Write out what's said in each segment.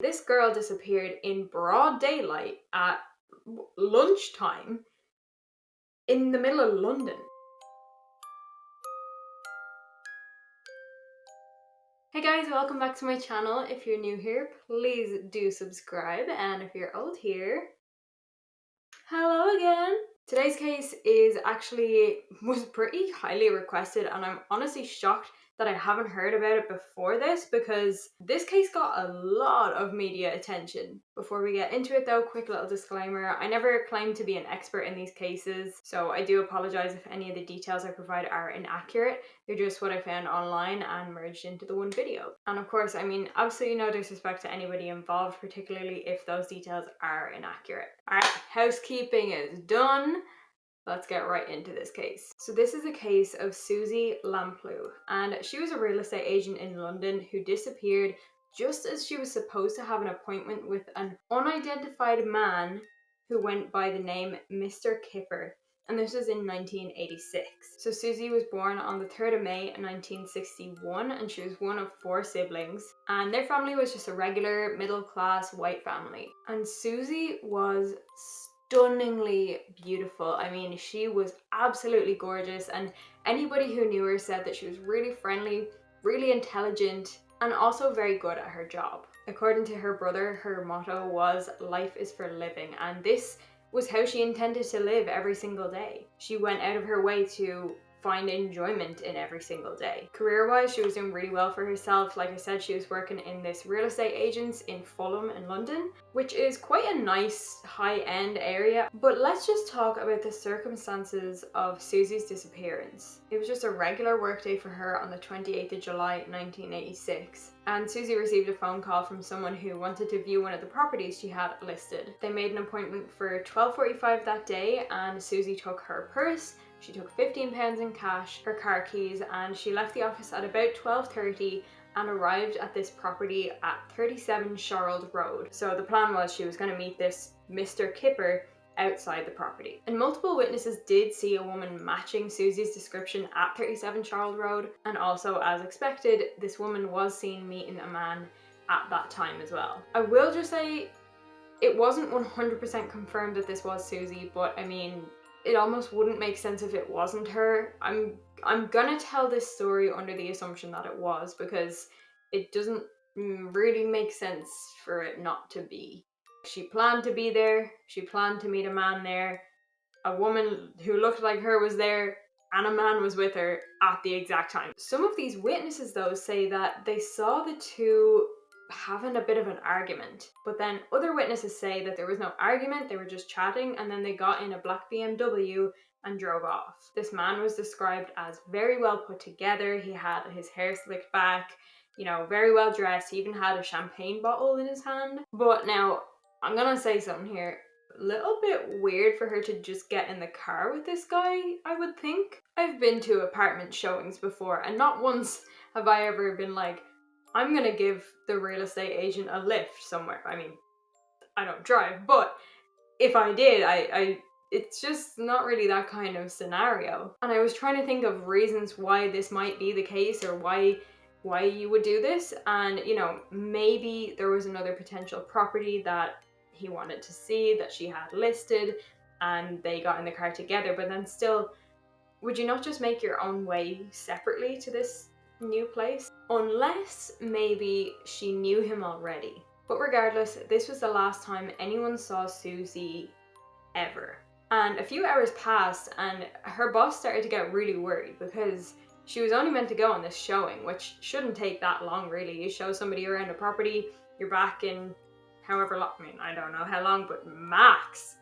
This girl disappeared in broad daylight at lunchtime in the middle of London. Hey guys, welcome back to my channel. If you're new here, please do subscribe, and if you're old here, hello again. Today's case was pretty highly requested, and I'm honestly shocked that I haven't heard about it before this, because this case got a lot of media attention. Before we get into it though, quick little disclaimer: I never claim to be an expert in these cases, so I do apologize if any of the details I provide are inaccurate. They're just what I found online and merged into the one video. And of course, I mean absolutely no disrespect to anybody involved, particularly if those details are inaccurate. Alright, housekeeping is done. Let's get right into this case. So this is a case of Suzy Lamplugh, and she was a real estate agent in London who disappeared just as she was supposed to have an appointment with an unidentified man who went by the name Mr. Kipper, and this was in 1986. So Suzy was born on the 3rd of May 1961, and she was one of 4 siblings, and their family was just a regular middle-class white family. And Suzy was stunningly beautiful. I mean, she was absolutely gorgeous, and anybody who knew her said that she was really friendly, really intelligent, and also very good at her job. According to her brother, her motto was "life is for living," and this was how she intended to live every single day. She went out of her way to find enjoyment in every single day. Career-wise, she was doing really well for herself. Like I said, she was working in this real estate agents in Fulham in London, which is quite a nice high-end area. But let's just talk about the circumstances of Suzy's disappearance. It was just a regular workday for her on the 28th of July 1986. And Suzy received a phone call from someone who wanted to view one of the properties she had listed. They made an appointment for 12:45 that day, and Suzy took her purse. She took £15 in cash, her car keys, and she left the office at about 12:30 and arrived at this property at 37 Sharald Road. So the plan was she was going to meet this Mr. Kipper outside the property. And multiple witnesses did see a woman matching Suzy's description at 37 Sharald Road, and also, as expected, this woman was seen meeting a man at that time as well. I will just say it wasn't 100% confirmed that this was Suzy, but I mean, it almost wouldn't make sense if it wasn't her. I'm gonna tell this story under the assumption that it was, because it doesn't really make sense for it not to be. She planned to be there, she planned to meet a man there, a woman who looked like her was there, and a man was with her at the exact time. Some of these witnesses though say that they saw the two having a bit of an argument, but then other witnesses say that there was no argument, they were just chatting, and then they got in a black BMW and drove off. This man was described as very well put together. He had his hair slicked back, you know, very well dressed. He even had a champagne bottle in his hand. But now, I'm gonna say something here. A little bit weird for her to just get in the car with this guy, I would think. I've been to apartment showings before, and not once have I ever been like, I'm gonna give the real estate agent a lift somewhere. I mean, I don't drive, but if I did, it's just not really that kind of scenario. And I was trying to think of reasons why this might be the case, or why you would do this. And, you know, maybe there was another potential property that he wanted to see that she had listed, and they got in the car together. But then still, would you not just make your own way separately to this new place? Unless maybe she knew him already. But regardless, this was the last time anyone saw Suzy ever. And a few hours passed, and her boss started to get really worried, because she was only meant to go on this showing, which shouldn't take that long really. You show somebody around a property, you're back in however long, I mean, I don't know how long, but max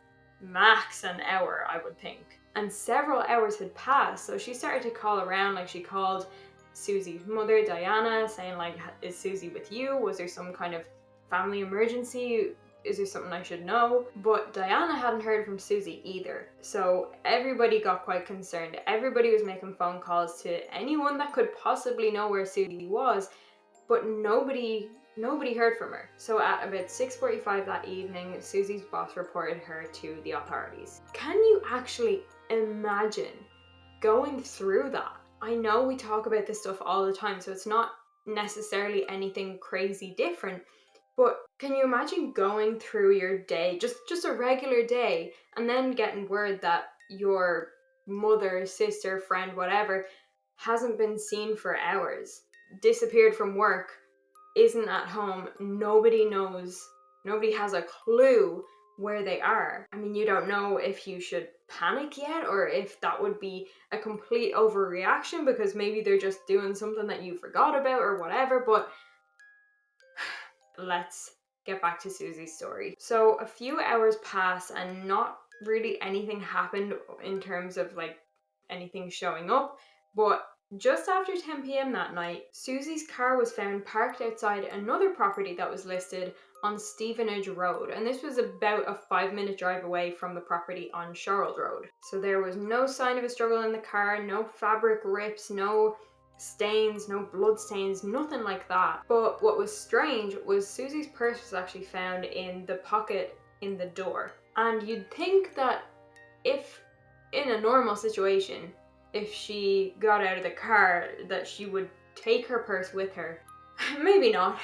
an hour, I would think. And several hours had passed, so she started to call around. Like, she called Suzy's mother, Diana, saying like, is Suzy with you? Was there some kind of family emergency? Is there something I should know? But Diana hadn't heard from Suzy either. So everybody got quite concerned. Everybody was making phone calls to anyone that could possibly know where Suzy was, but nobody heard from her. So at about 6:45 that evening, Suzy's boss reported her to the authorities. Can you actually imagine going through that? I know we talk about this stuff all the time, so it's not necessarily anything crazy different, But can you imagine going through your day, just a regular day, and then getting word that your mother, sister, friend, whatever, hasn't been seen for hours, disappeared from work, isn't at home, nobody knows, nobody has a clue where they are. I mean, you don't know if you should panic yet or if that would be a complete overreaction because maybe they're just doing something that you forgot about or whatever, but let's get back to Suzy's story. So a few hours pass and not really anything happened in terms of like anything showing up, but just after 10 p.m. that night, Suzy's car was found parked outside another property that was listed on Stevenage Road, and this was about a 5-minute drive away from the property on Sharld Road. So there was no sign of a struggle in the car, no fabric rips, no stains, no blood stains, nothing like that. But what was strange was Suzy's purse was actually found in the pocket in the door. And you'd think that if in a normal situation, if she got out of the car, that she would take her purse with her. Maybe not,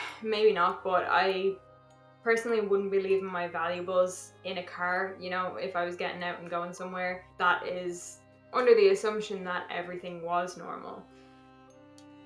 but I personally wouldn't be leaving my valuables in a car, you know, if I was getting out and going somewhere. That is under the assumption that everything was normal.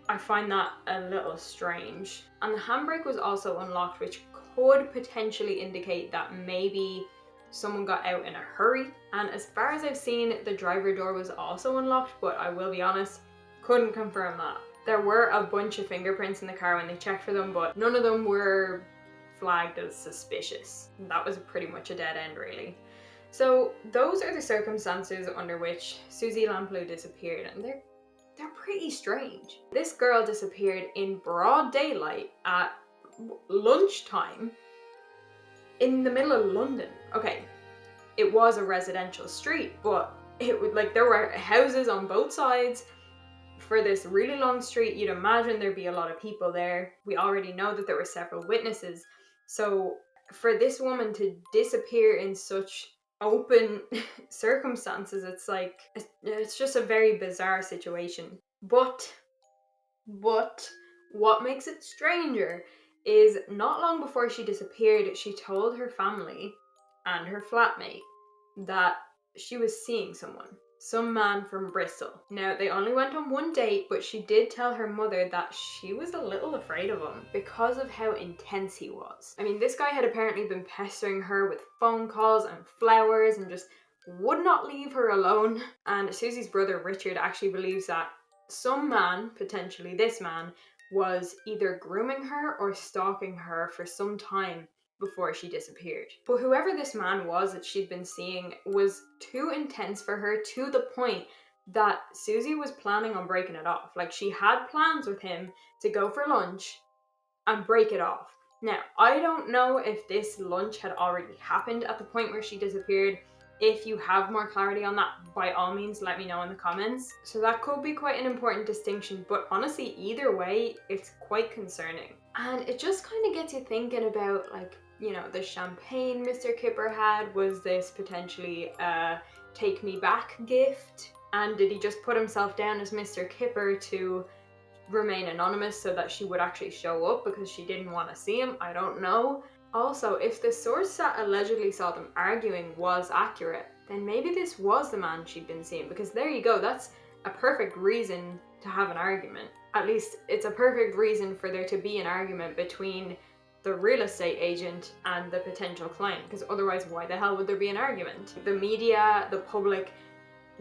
I find that a little strange. And the handbrake was also unlocked, which could potentially indicate that maybe someone got out in a hurry. And as far as I've seen, the driver door was also unlocked, but I will be honest, couldn't confirm that. There were a bunch of fingerprints in the car when they checked for them, but none of them were flagged as suspicious. That was pretty much a dead end, really. So those are the circumstances under which Suzy Lamplugh disappeared, and they're pretty strange. This girl disappeared in broad daylight at lunchtime in the middle of London. Okay, it was a residential street, but it would like there were houses on both sides. For this really long street, you'd imagine there'd be a lot of people there. We already know that there were several witnesses. So for this woman to disappear in such open circumstances, it's like, it's just a very bizarre situation. But what makes it stranger is not long before she disappeared, she told her family and her flatmate that she was seeing someone. Some man from Bristol. Now, they only went on one date, but she did tell her mother that she was a little afraid of him because of how intense he was. I mean, this guy had apparently been pestering her with phone calls and flowers and just would not leave her alone. And Suzy's brother Richard actually believes that some man, potentially this man, was either grooming her or stalking her for some time before she disappeared. But whoever this man was that she'd been seeing was too intense for her, to the point that Suzy was planning on breaking it off. Like, she had plans with him to go for lunch and break it off. Now, I don't know if this lunch had already happened at the point where she disappeared. If you have more clarity on that, by all means, let me know in the comments. So that could be quite an important distinction, but honestly, either way, it's quite concerning. And it just kind of gets you thinking about, like, you know, the champagne Mr. Kipper had. Was this potentially a take me back gift? And did he just put himself down as Mr. Kipper to remain anonymous so that she would actually show up because she didn't want to see him? I don't know. Also, if the source that allegedly saw them arguing was accurate, then maybe this was the man she'd been seeing, because there you go, that's a perfect reason to have an argument. At least it's a perfect reason for there to be an argument between the real estate agent and the potential client, because otherwise why the hell would there be an argument? The media, the public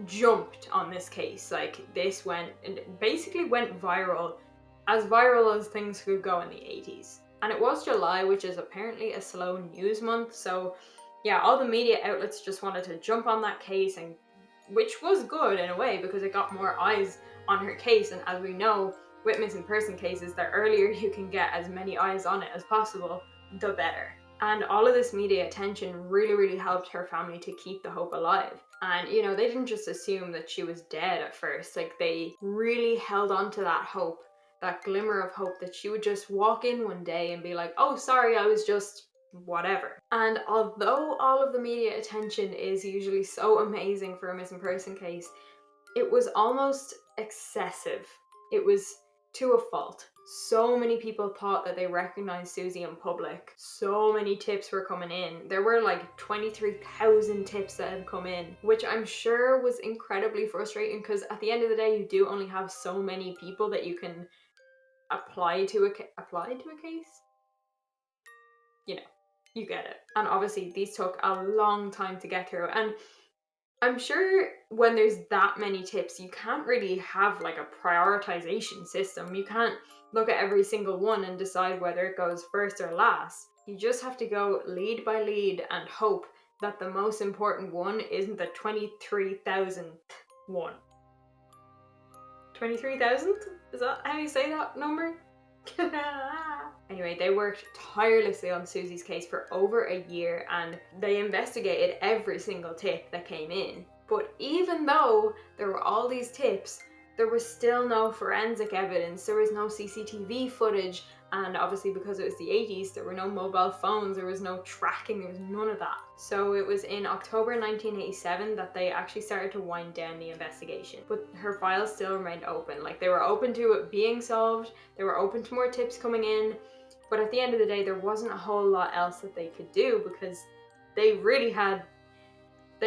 jumped on this case. Like, this basically went viral as things could go in the 80s. And it was July, which is apparently a slow news month, so yeah, all the media outlets just wanted to jump on that case, and which was good in a way because it got more eyes on her case. And as we know, with missing person cases, the earlier you can get as many eyes on it as possible, the better. And all of this media attention really helped her family to keep the hope alive. And, you know, they didn't just assume that she was dead at first. Like, they really held on to that hope, that glimmer of hope that she would just walk in one day and be like, oh, sorry, I was just whatever. And although all of the media attention is usually so amazing for a missing person case, it was almost excessive. It was to a fault. So many people thought that they recognized Suzy in public. So many tips were coming in. There were like 23,000 tips that had come in, which I'm sure was incredibly frustrating because at the end of the day, you do only have so many people that you can apply to a case. You know, you get it. And obviously these took a long time to get through. And I'm sure when there's that many tips, you can't really have like a prioritization system. You can't look at every single one and decide whether it goes first or last. You just have to go lead by lead and hope that the most important one isn't the 23,000th one. 23,000th? Is that how you say that number? Anyway, they worked tirelessly on Suzy's case for over a year and they investigated every single tip that came in. But even though there were all these tips, there was still no forensic evidence, there was no CCTV footage, and obviously because it was the 80s, there were no mobile phones, there was no tracking, there was none of that. So it was in October 1987 that they actually started to wind down the investigation. But her files still remained open. Like, they were open to it being solved, they were open to more tips coming in, but at the end of the day, there wasn't a whole lot else that they could do because they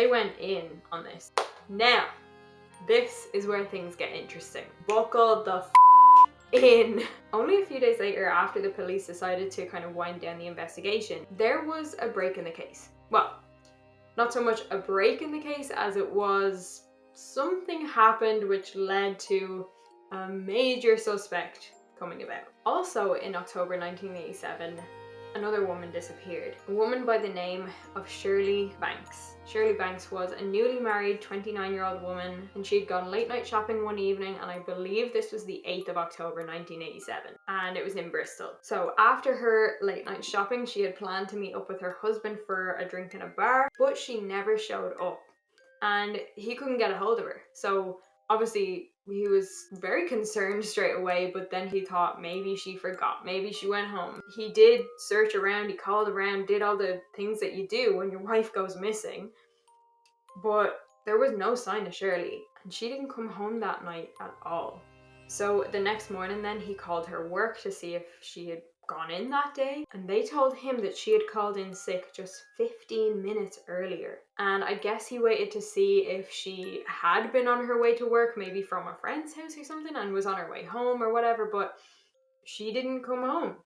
went in on this. Now, this is where things get interesting. Buckle the in. Only a few days later, after the police decided to kind of wind down the investigation, there was a break in the case. Well, not so much a break in the case as it was something happened which led to a major suspect coming about. Also in October 1987, another woman disappeared. A woman by the name of Shirley Banks. Shirley Banks was a newly married 29-year-old woman and she'd gone late night shopping one evening, and I believe this was the 8th of October 1987, and it was in Bristol. So after her late night shopping, she had planned to meet up with her husband for a drink in a bar, but she never showed up and he couldn't get a hold of her. So obviously he was very concerned straight away, but then he thought maybe she forgot, maybe she went home. He did search around, he called around, did all the things that you do when your wife goes missing, but there was no sign of Shirley, and she didn't come home that night at all. So the next morning then he called her work to see if she had gone in that day, and they told him that she had called in sick just 15 minutes earlier. And I guess he waited to see if she had been on her way to work, maybe from a friend's house or something, and was on her way home or whatever, but she didn't come home.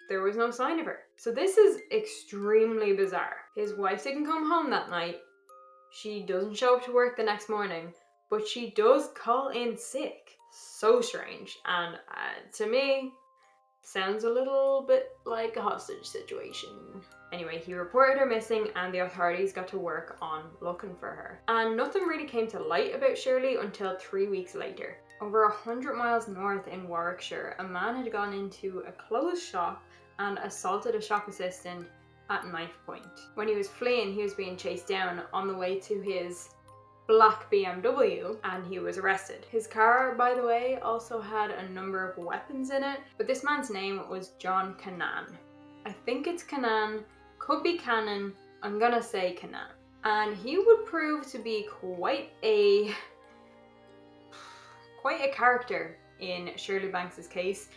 There was no sign of her. So this is extremely bizarre. His wife didn't come home that night. She doesn't show up to work the next morning, but she does call in sick. So strange. And to me, sounds a little bit like a hostage situation. Anyway, he reported her missing and the authorities got to work on looking for her. And nothing really came to light about Shirley until 3 weeks later. Over 100 miles north in Warwickshire, a man had gone into a clothes shop and assaulted a shop assistant at knife point. When he was fleeing, he was being chased down on the way to his black BMW and he was arrested. His car, by the way, also had a number of weapons in it, but this man's name was John Cannan. I think it's Cannan, could be Cannan, I'm gonna say Cannan. And he would prove to be quite a character in Shirley Banks's case,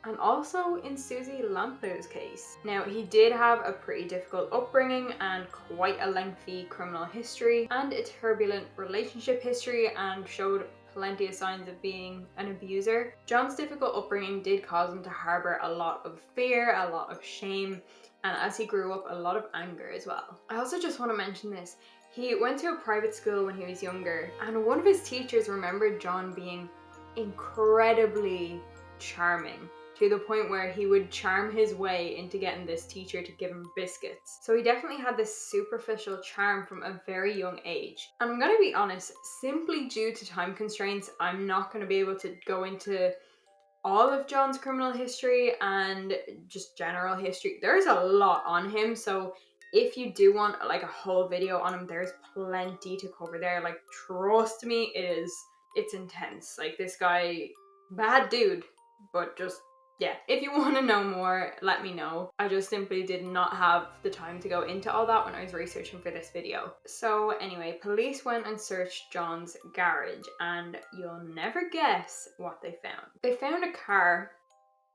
and also in Suzy Lamplug's case. Now, he did have a pretty difficult upbringing and quite a lengthy criminal history and a turbulent relationship history, and showed plenty of signs of being an abuser. John's difficult upbringing did cause him to harbour a lot of fear, a lot of shame, and as he grew up, a lot of anger as well. I also just want to mention this. He went to a private school when he was younger, and one of his teachers remembered John being incredibly charming, to the point where he would charm his way into getting this teacher to give him biscuits. So he definitely had this superficial charm from a very young age. And I'm gonna be honest, simply due to time constraints, I'm not gonna be able to go into all of John's criminal history and just general history. There's a lot on him, so if you do want like a whole video on him, there's plenty to cover there. Like, trust me, it's intense. Like, this guy, bad dude, but just, yeah, if you want to know more, let me know. I just simply did not have the time to go into all that when I was researching for this video. So anyway, police went and searched John's garage, and you'll never guess what they found. They found a car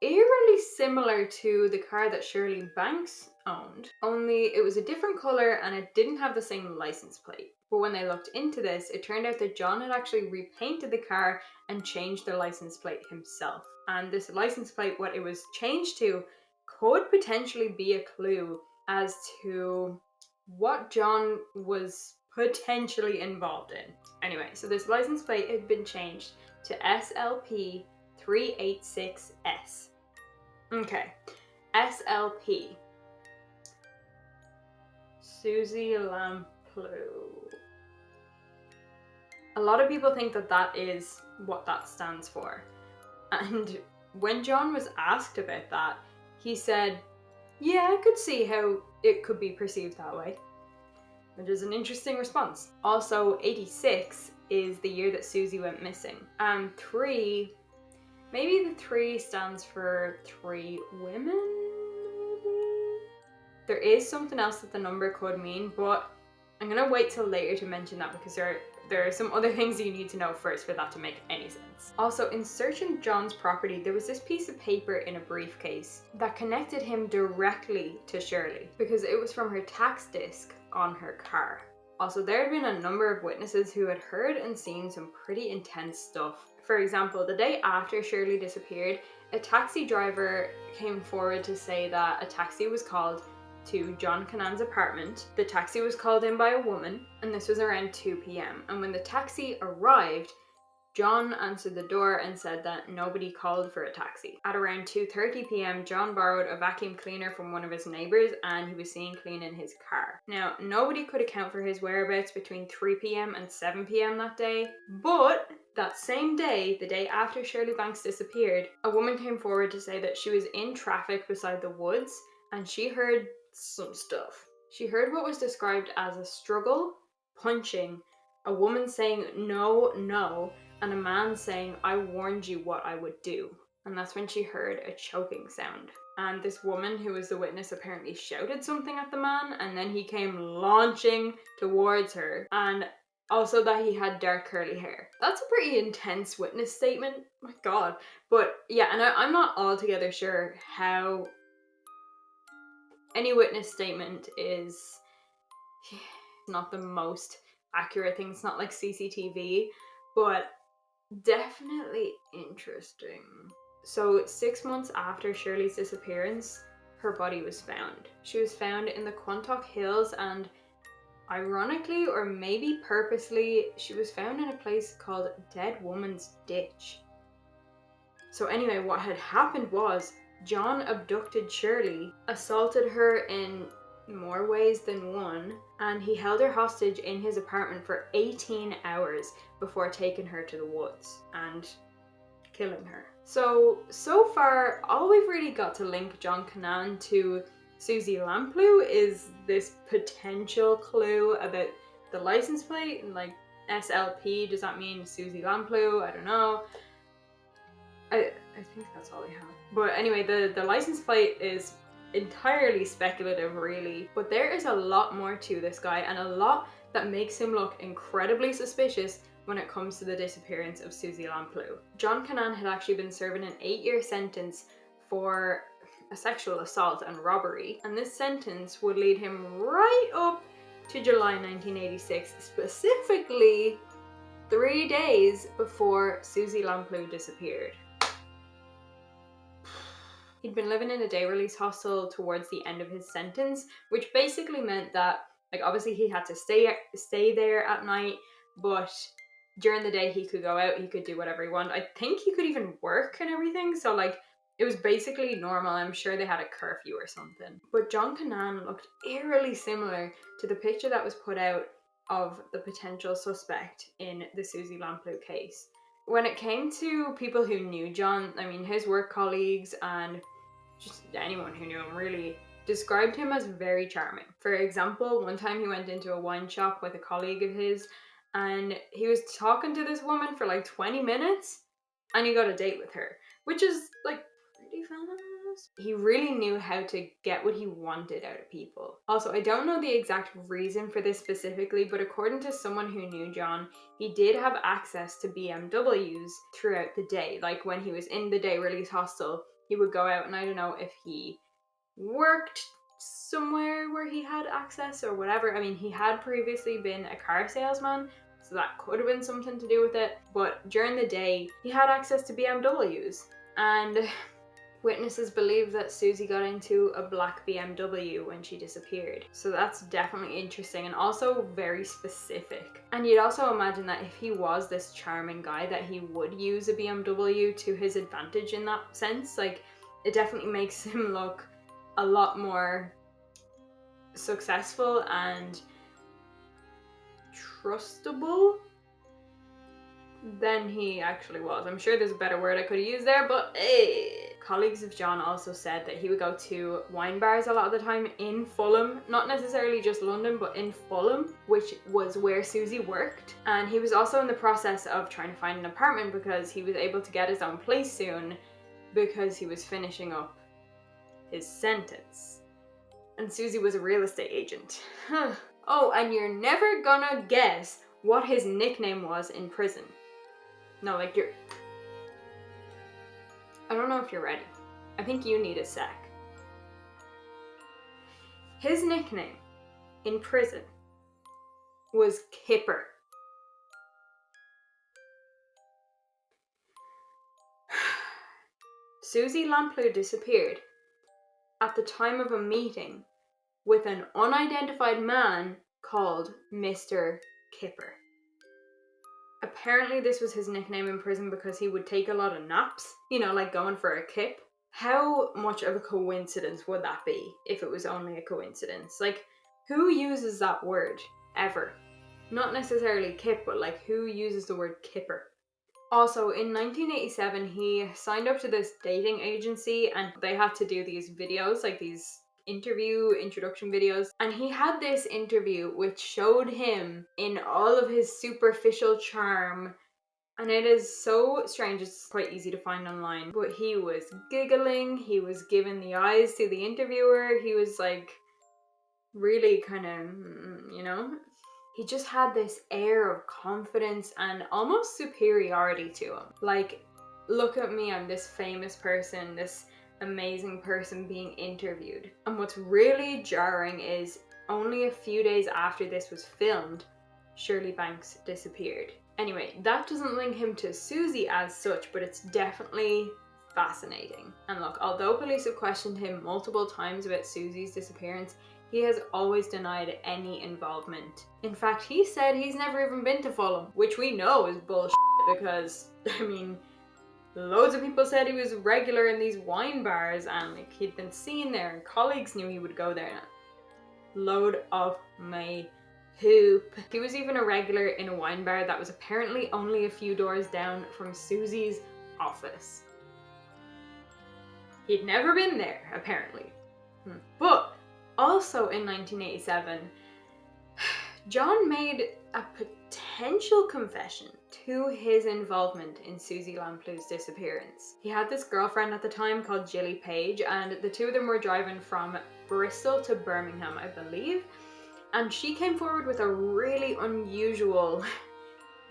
eerily similar to the car that Shirley Banks owned, only it was a different colour and it didn't have the same license plate. But when they looked into this, it turned out that John had actually repainted the car and changed the license plate himself. And this license plate, what it was changed to, could potentially be a clue as to what John was potentially involved in. Anyway, so this license plate had been changed to SLP 386S. Okay, SLP. Suzy Lamplugh. A lot of people think that that is what that stands for. And when John was asked about that, he said, yeah, I could see how it could be perceived that way. Which is an interesting response. Also, 86 is the year that Suzy went missing. And 3, maybe the 3 stands for 3 women, maybe? There is something else that the number could mean, but I'm gonna wait till later to mention that because there are some other things you need to know first for that to make any sense. Also, in searching John's property, there was this piece of paper in a briefcase that connected him directly to Shirley because it was from her tax disc on her car. Also, there had been a number of witnesses who had heard and seen some pretty intense stuff. For example, the day after Shirley disappeared, a taxi driver came forward to say that a taxi was called to John Cannan's apartment. The taxi was called in by a woman, and this was around 2 p.m. And when the taxi arrived, John answered the door and said that nobody called for a taxi. At around 2:30 p.m, John borrowed a vacuum cleaner from one of his neighbours and he was seen cleaning his car. Now, nobody could account for his whereabouts between 3 p.m. and 7 p.m. that day, but that same day, the day after Shirley Banks disappeared, a woman came forward to say that she was in traffic beside the woods and she heard some stuff. She heard what was described as a struggle, punching, a woman saying no, no, and a man saying, I warned you what I would do. And that's when she heard a choking sound. And this woman who was the witness apparently shouted something at the man, and then he came launching towards her. And also that he had dark curly hair. That's a pretty intense witness statement, my god. But yeah, and I'm not altogether sure how any witness statement is not the most accurate thing. It's not like CCTV, but definitely interesting. So 6 months after Shirley's disappearance, her body was found. She was found in the Quantock Hills, and ironically, or maybe purposely, she was found in a place called Dead Woman's Ditch. So anyway, what had happened was John abducted Shirley, assaulted her in more ways than one, and he held her hostage in his apartment for 18 hours before taking her to the woods and killing her. So far, all we've really got to link John Cannan to Suzy Lamplugh is this potential clue about the license plate, and like SLP, does that mean Suzy Lamplugh? I don't know. I think that's all we have. But anyway, the license plate is entirely speculative, really. But there is a lot more to this guy, and a lot that makes him look incredibly suspicious when it comes to the disappearance of Suzy Lamplugh. John Cannan had actually been serving an 8-year sentence for a sexual assault and robbery, and this sentence would lead him right up to July 1986, specifically 3 days before Suzy Lamplugh disappeared. He'd been living in a day release hostel towards the end of his sentence, which basically meant that, like, obviously he had to stay there at night, but during the day he could go out, he could do whatever he wanted. I think he could even work and everything, so like it was basically normal. I'm sure they had a curfew or something. But John Cannan looked eerily similar to the picture that was put out of the potential suspect in the Suzy Lamplugh case. When it came to people who knew John, I mean, his work colleagues and just anyone who knew him really described him as very charming. For example, one time he went into a wine shop with a colleague of his and he was talking to this woman for like 20 minutes and he got a date with her, which is like pretty fast. He really knew how to get what he wanted out of people. Also, I don't know the exact reason for this specifically, but according to someone who knew John, he did have access to BMWs throughout the day. Like when he was in the day release hostel, he would go out, and I don't know if he worked somewhere where he had access or whatever. I mean, he had previously been a car salesman, so that could have been something to do with it. But during the day, he had access to BMWs, and witnesses believe that Suzy got into a black BMW when she disappeared. So that's definitely interesting and also very specific. And you'd also imagine that if he was this charming guy, that he would use a BMW to his advantage in that sense. Like, it definitely makes him look a lot more successful and trustable than he actually was. I'm sure there's a better word I could use there, but colleagues of John also said that he would go to wine bars a lot of the time in Fulham, not necessarily just London, but in Fulham, which was where Suzy worked. And he was also in the process of trying to find an apartment because he was able to get his own place soon because he was finishing up his sentence. And Suzy was a real estate agent. Oh, and you're never gonna guess what his nickname was in prison. No, like I don't know if you're ready. I think you need a sec. His nickname in prison was Kipper. Suzy Lamplugh disappeared at the time of a meeting with an unidentified man called Mr. Kipper. Apparently this was his nickname in prison because he would take a lot of naps, you know, like going for a kip. How much of a coincidence would that be if it was only a coincidence? Like, who uses that word ever? Not necessarily kip, but like, who uses the word kipper? Also, in 1987, he signed up to this dating agency and they had to do these videos, like these introduction videos. And he had this interview which showed him in all of his superficial charm. And it is so strange, it's quite easy to find online. But he was giggling, he was giving the eyes to the interviewer, he was like really kind of, you know? He just had this air of confidence and almost superiority to him. Like, look at me, I'm this famous person, this amazing person being interviewed. And what's really jarring is only a few days after this was filmed, Shirley Banks disappeared. Anyway, that doesn't link him to Suzy as such, but it's definitely fascinating. And look, although police have questioned him multiple times about Suzy's disappearance, he has always denied any involvement. In fact, he said he's never even been to Fulham, which we know is bullshit because, I mean, loads of people said he was regular in these wine bars and like he'd been seen there and colleagues knew he would go there. Load of my poop. He was even a regular in a wine bar that was apparently only a few doors down from Suzy's office. He'd never been there, apparently. But also in 1987, John made a potential confession to his involvement in Suzy Lamplug's disappearance. He had this girlfriend at the time called Gilly Page, and the two of them were driving from Bristol to Birmingham, I believe, and she came forward with a really unusual,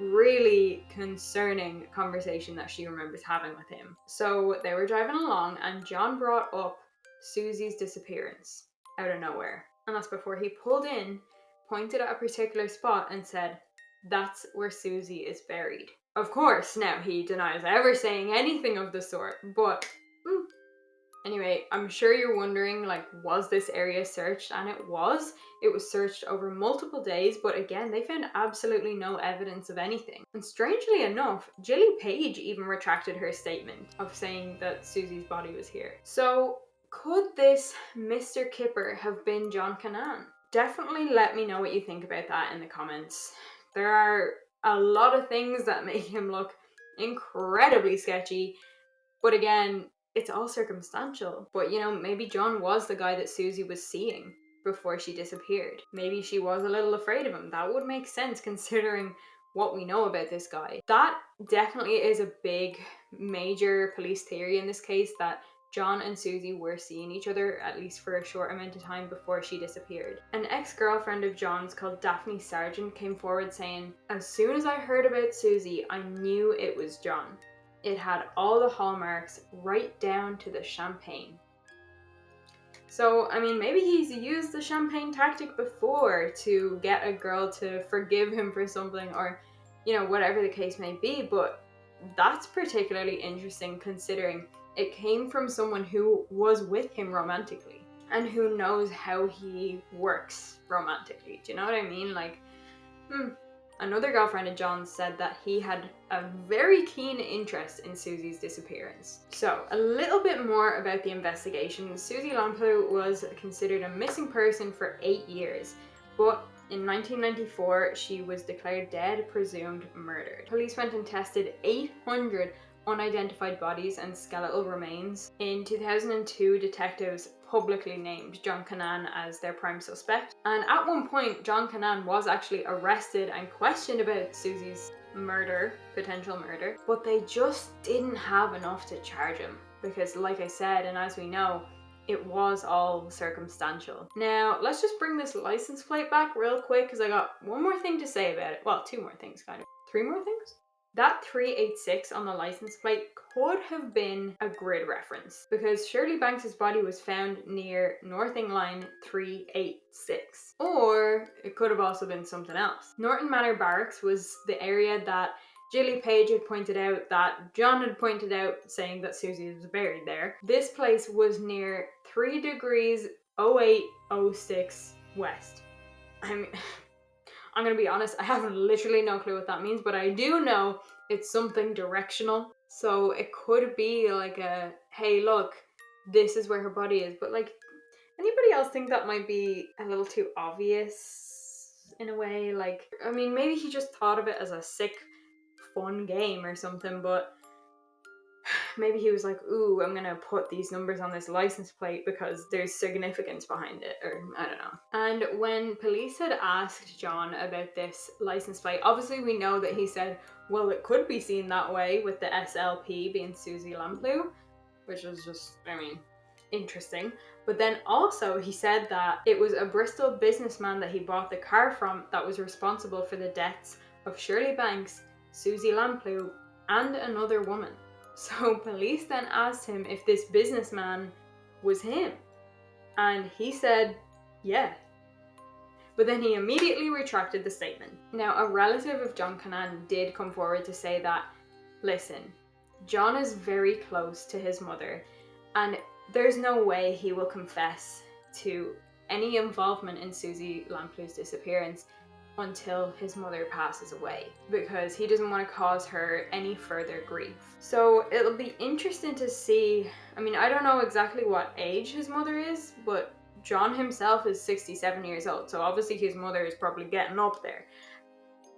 really concerning conversation that she remembers having with him. So they were driving along and John brought up Suzy's disappearance out of nowhere. And that's before he pulled in, pointed at a particular spot and said, "That's where Suzy is buried." Of course, now he denies ever saying anything of the sort, but anyway, I'm sure you're wondering, like, was this area searched? And it was. It was searched over multiple days, but again, they found absolutely no evidence of anything. And strangely enough, Gilly Page even retracted her statement of saying that Suzy's body was here. So, could this Mr. Kipper have been John Cannan? Definitely let me know what you think about that in the comments. There are a lot of things that make him look incredibly sketchy, but again, it's all circumstantial. But you know, maybe John was the guy that Suzy was seeing before she disappeared. Maybe she was a little afraid of him. That would make sense considering what we know about this guy. That definitely is a big, major police theory in this case, that John and Suzy were seeing each other, at least for a short amount of time before she disappeared. An ex-girlfriend of John's called Daphne Sargent came forward saying, "As soon as I heard about Suzy, I knew it was John. it had all the hallmarks right down to the champagne. So, I mean, maybe he's used the champagne tactic before to get a girl to forgive him for something, or, you know, whatever the case may be, but that's particularly interesting considering it came from someone who was with him romantically and who knows how he works romantically. Do you know what I mean? Like, Another girlfriend of John's said that he had a very keen interest in Suzy's disappearance. So, a little bit more about the investigation. Suzy Lamplugh was considered a missing person for 8 years, but in 1994 she was declared dead, presumed murdered. Police went and tested 800 unidentified bodies and skeletal remains. In 2002, detectives publicly named John Cannan as their prime suspect. And at one point, John Cannan was actually arrested and questioned about Suzy's potential murder, but they just didn't have enough to charge him because, like I said, and as we know, it was all circumstantial. Now, let's just bring this license plate back real quick because I got one more thing to say about it. Well, two more things, kind of. Three more things? That 386 on the license plate could have been a grid reference because Shirley Banks's body was found near Northing Line 386. Or it could have also been something else. Norton Manor Barracks was the area that Gilly Page had pointed out, that John had pointed out, saying that Suzy was buried there. This place was near 3 degrees 0806 west. I'm gonna be honest, I have literally no clue what that means, but I do know it's something directional. So it could be like a, hey look, this is where her body is. But like, anybody else think that might be a little too obvious in a way? Like, I mean, maybe he just thought of it as a sick, fun game or something, but maybe he was like, ooh, I'm gonna put these numbers on this license plate because there's significance behind it, or I don't know. And when police had asked John about this license plate, obviously we know that he said, well, it could be seen that way with the SLP being Suzy Lamplugh, which was just, I mean, interesting. But then also he said that it was a Bristol businessman that he bought the car from that was responsible for the deaths of Shirley Banks, Suzy Lamplugh, and another woman. So police then asked him if this businessman was him. And he said, yeah. But then he immediately retracted the statement. Now, a relative of John Cannan did come forward to say that, listen, John is very close to his mother, and there's no way he will confess to any involvement in Suzy Lamplug's disappearance until his mother passes away, because he doesn't want to cause her any further grief. So it'll be interesting to see. I mean, I don't know exactly what age his mother is, but John himself is 67 years old, so obviously his mother is probably getting up there.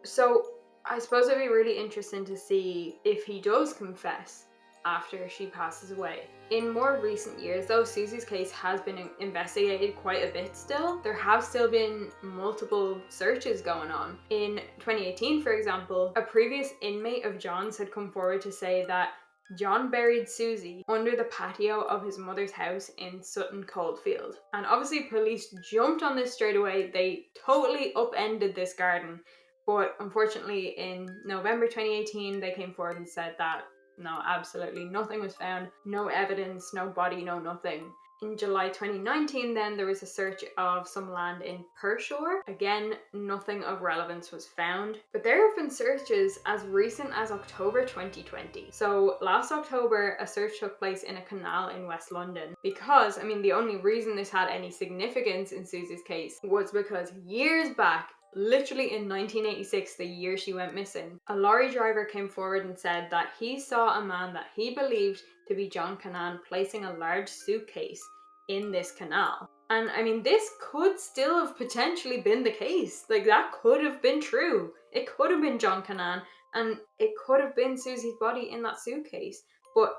So I suppose it'd be really interesting to see if he does confess after she passes away. In more recent years though, Suzy's case has been investigated quite a bit still. There have still been multiple searches going on. In 2018, for example, a previous inmate of John's had come forward to say that John buried Suzy under the patio of his mother's house in Sutton Coldfield. And obviously police jumped on this straight away. They totally upended this garden. But unfortunately in November 2018, they came forward and said that no, absolutely nothing was found, no evidence, no body, no nothing. In July 2019 then, there was a search of some land in Pershore. Again, nothing of relevance was found. But there have been searches as recent as October 2020. So last October, a search took place in a canal in West London. Because, I mean, the only reason this had any significance in Suzy's case was because years back, literally in 1986, the year she went missing, a lorry driver came forward and said that he saw a man that he believed to be John Cannan placing a large suitcase in this canal. And I mean, this could still have potentially been the case. Like, that could have been true. It could have been John Cannan, and it could have been Suzy's body in that suitcase. But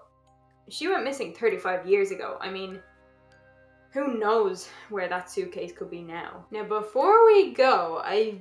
she went missing 35 years ago. I mean, who knows where that suitcase could be now. Now, before we go, I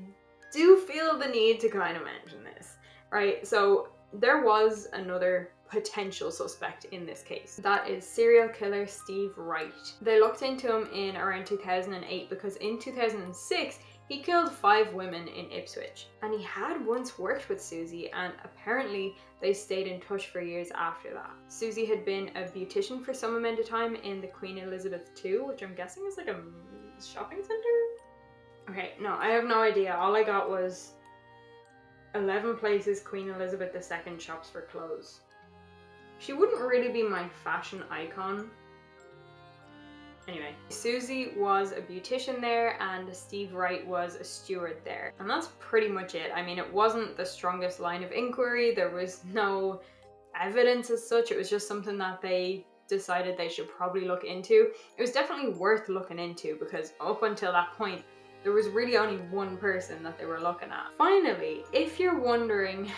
do feel the need to kind of mention this, right? So there was another potential suspect in this case. That is serial killer Steve Wright. They looked into him in around 2008 because in 2006, He killed 5 women in Ipswich, and he had once worked with Suzy, and apparently they stayed in touch for years after that. Suzy had been a beautician for some amount of time in the Queen Elizabeth II, which I'm guessing is like a shopping centre? Okay, no, I have no idea. All I got was 11 places Queen Elizabeth II shops for clothes. She wouldn't really be my fashion icon. Anyway, Suzy was a beautician there and Steve Wright was a steward there. And that's pretty much it. I mean, it wasn't the strongest line of inquiry. There was no evidence as such. It was just something that they decided they should probably look into. It was definitely worth looking into because up until that point, there was really only one person that they were looking at. Finally, if you're wondering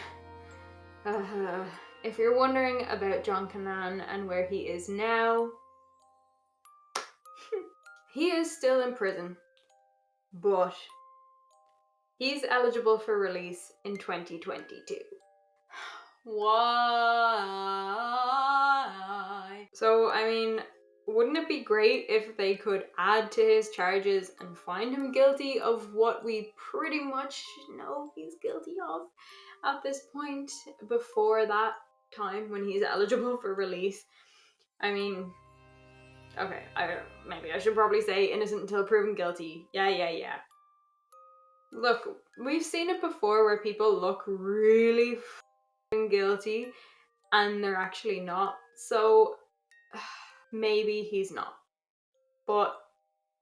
about John Cannan and where he is now, he is still in prison, but he's eligible for release in 2022. Why? So, I mean, wouldn't it be great if they could add to his charges and find him guilty of what we pretty much know he's guilty of at this point before that time when he's eligible for release? I mean, okay, maybe I should probably say innocent until proven guilty. Yeah. Look, we've seen it before where people look really guilty and they're actually not. So maybe he's not. But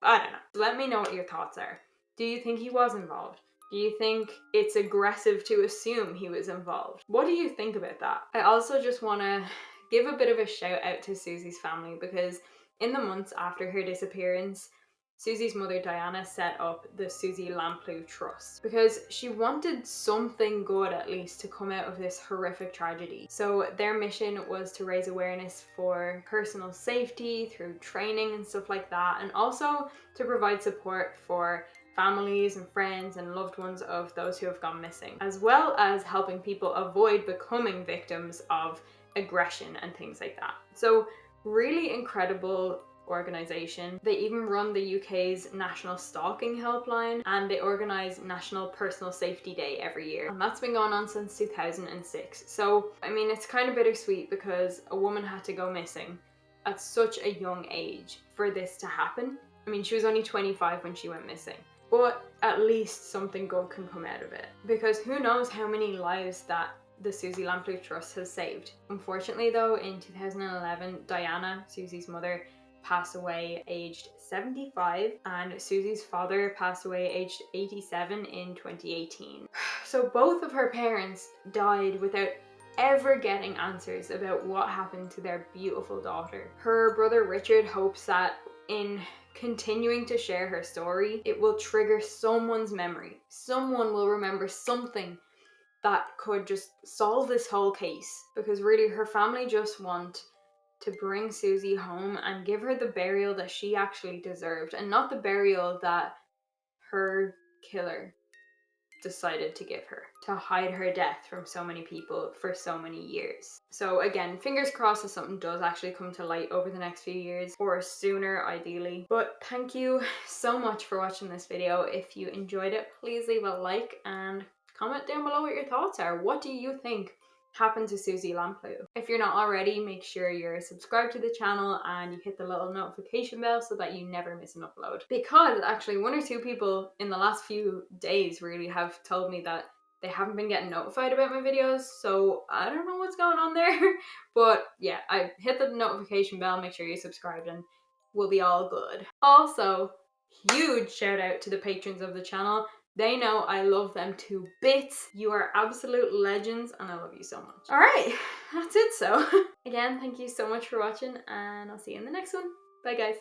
I don't know. Let me know what your thoughts are. Do you think he was involved? Do you think it's aggressive to assume he was involved? What do you think about that? I also just want to give a bit of a shout out to Suzy's family because in the months after her disappearance, Suzy's mother Diana set up the Suzy Lamplugh Trust because she wanted something good at least to come out of this horrific tragedy. So their mission was to raise awareness for personal safety through training and stuff like that, and also to provide support for families and friends and loved ones of those who have gone missing, as well as helping people avoid becoming victims of aggression and things like that. So really incredible organisation. They even run the UK's National Stalking Helpline and they organise National Personal Safety Day every year. And that's been going on since 2006. So, I mean, it's kind of bittersweet because a woman had to go missing at such a young age for this to happen. I mean, she was only 25 when she went missing. But at least something good can come out of it. Because who knows how many lives that the Suzy Lamplugh Trust has saved. Unfortunately though, in 2011, Diana, Suzy's mother, passed away aged 75 and Suzy's father passed away aged 87 in 2018. So both of her parents died without ever getting answers about what happened to their beautiful daughter. Her brother Richard hopes that in continuing to share her story, it will trigger someone's memory. Someone will remember something that could just solve this whole case, because really her family just want to bring Suzy home and give her the burial that she actually deserved and not the burial that her killer decided to give her to hide her death from so many people for so many years. So again, fingers crossed that something does actually come to light over the next few years, or sooner ideally. But thank you so much for watching this video. If you enjoyed it, please leave a like and comment down below what your thoughts are. What do you think happened to Suzy Lamplugh? If you're not already, make sure you're subscribed to the channel and you hit the little notification bell so that you never miss an upload. Because actually 1 or 2 people in the last few days really have told me that they haven't been getting notified about my videos, so I don't know what's going on there. But yeah, I hit the notification bell, make sure you're subscribed and we'll be all good. Also, huge shout out to the patrons of the channel. They know I love them to bits. You are absolute legends and I love you so much. Alright, that's it so. Again, thank you so much for watching and I'll see you in the next one. Bye guys.